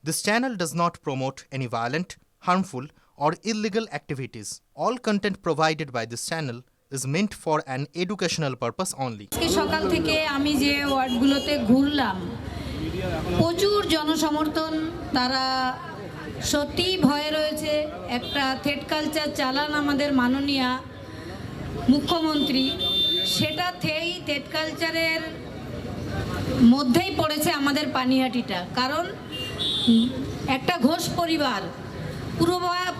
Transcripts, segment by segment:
This channel does not promote any violent, harmful, or illegal activities. All content provided by this channel is meant for an educational purpose only. সকাল থেকে আমি যে ওয়ার্ডগুলোতে ঘুরলাম প্রচুর জনসমর্থন, তারা সত্যি ভয়ে রয়েছে। একটা থেট কালচার চালান আমাদের মাননীয় মুখ্যমন্ত্রী, সেটাতেই থেট কালচারের মধ্যেই পড়েছে আমাদের পানিহাটিটা। কারণ একটা ঘোষ পরিবার,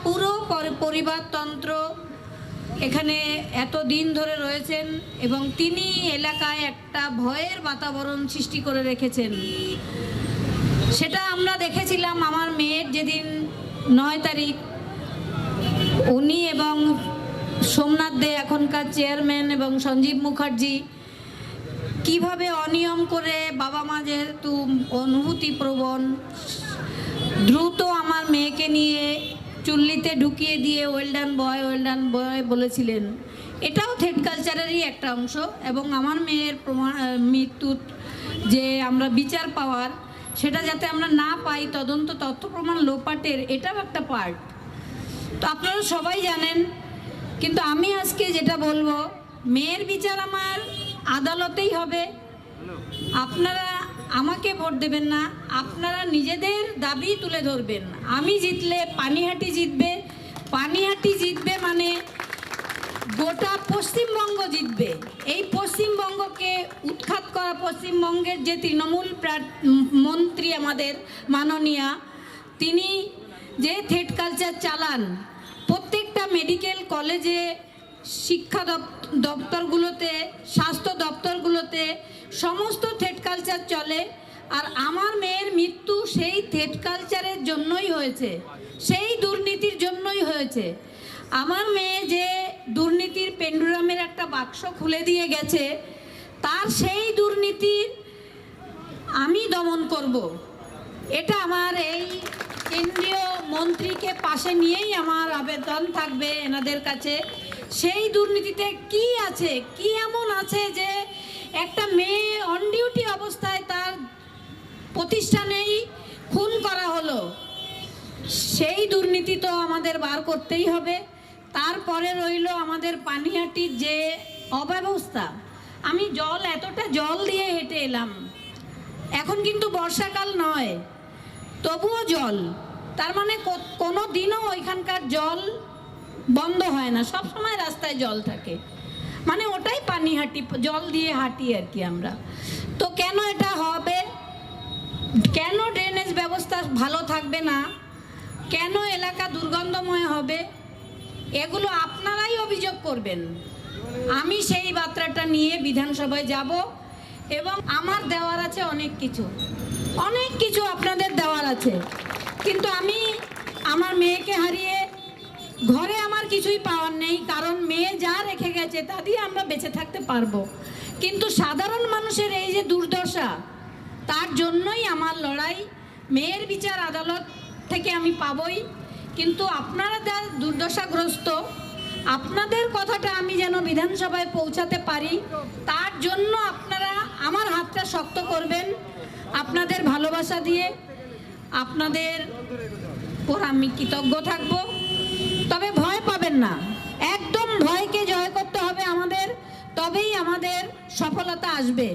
পুরো পরিবারতন্ত্র এখানে এত দিন ধরে রয়েছেন এবং তিনি এলাকায় একটা ভয়ের বাতাবরণ সৃষ্টি করে রেখেছেন। সেটা আমরা দেখেছিলাম আমার মেয়ের যেদিন 9 তারিখ উনি এবং সোমনাথ দে এখনকার চেয়ারম্যান এবং সঞ্জীব মুখার্জি কিভাবে অনিয়ম করে, বাবা মা যেহেতু অনুভূতিপ্রবণ, দ্রুত আমার মেয়েকে নিয়ে চুল্লিতে ঢুকিয়ে দিয়ে ওয়েল ডান বয় বলেছিলেন। এটাও থেট কালচারেরই একটা অংশ এবং আমার মেয়ের মৃত্যুর যে আমরা বিচার পাওয়ার, সেটা যাতে আমরা না পাই, তদন্ত তথ্য প্রমাণ লোপাটের, এটাও একটা পার্ট। তো আপনারা সবাই জানেন, কিন্তু আমি আজকে যেটা বলবো, মেয়ের বিচার আমার আদালতেই হবে। আপনারা আমাকে ভোট দেবেন না, আপনারা নিজেদের দাবি তুলে ধরবেন। আমি জিতলে পানিহাটি জিতবে, পানিহাটি জিতবে মানে গোটা পশ্চিমবঙ্গ জিতবে। এই পশ্চিমবঙ্গকে উৎখাত করা, পশ্চিমবঙ্গের যে তৃণমূল মন্ত্রী আমাদের মাননীয়া, তিনি যে থেট কালচার চালান, প্রত্যেকটা মেডিকেল কলেজে, শিক্ষা দপ্তরগুলোতে, স্বাস্থ্য দপ্তরগুলোতে সমস্ত থেট কালচার চলে। আর আমার মেয়ের মৃত্যু সেই থেট কালচারের জন্যই হয়েছে, সেই দুর্নীতির জন্যই হয়েছে। আমার মেয়ে যে দুর্নীতির পেন্ডুলামের একটা বাক্স খুলে দিয়ে গেছে, তার সেই দুর্নীতির আমি দমন করব। এটা আমার এই কেন্দ্রীয় মন্ত্রীকে পাশে নিয়েই আমার আবেদন থাকবে এনাদের কাছে। সেই দুর্নীতিতে কি আছে, কি এমন আছে যে একটা মেয়ে অন ডিউটি অবস্থায় তার প্রতিষ্ঠানেই খুন করা হলো? সেই দুর্নীতি তো আমাদের বার করতেই হবে। তারপরে রইল আমাদের পানিহাটির যে অব্যবস্থা। আমি এতটা জল দিয়ে হেঁটে এলাম, এখন কিন্তু বর্ষাকাল নয়, তবুও জল। তার মানে কোনো দিনও ওইখানকার জল বন্ধ হয় না, সব সময় রাস্তায় জল থাকে। মানে ওটাই পানিহাটি, জল দিয়ে হাঁটি আর কি আমরা। তো কেন এটা হবে? কেন ড্রেনেজ ব্যবস্থা ভালো থাকবে না? কেন এলাকা দুর্গন্ধময় হবে? এগুলো আপনারাই অভিযোগ করবেন। আমি সেই বার্তাটা নিয়ে বিধানসভায় যাব এবং আমার দেওয়ার আছে অনেক কিছু আপনাদের দেওয়ার আছে। কিন্তু আমি আমার মেয়েকে হারিয়ে ঘরে আমার কিছুই পাওয়ার নেই, কারণ মেয়ে যা রেখে গেছে তা দিয়ে আমরা বেঁচে থাকতে পারবো। কিন্তু সাধারণ মানুষের এই যে দুর্দশা, তার জন্যই আমার লড়াই। মেয়ের বিচার আদালত থেকে আমি পাবই, কিন্তু আপনারা যা দুর্দশাগ্রস্ত, আপনাদের কথাটা আমি যেন বিধানসভায় পৌঁছাতে পারি, তার জন্য আপনারা আমার হাতটা শক্ত করবেন আপনাদের ভালোবাসা দিয়ে। আপনাদের উপর আমি কৃতজ্ঞ থাকব। তবে ভয় পাবেন না, একদম ভয়কে জয় করতে হবে আমাদের, তবেই আমাদের সফলতা আসবে।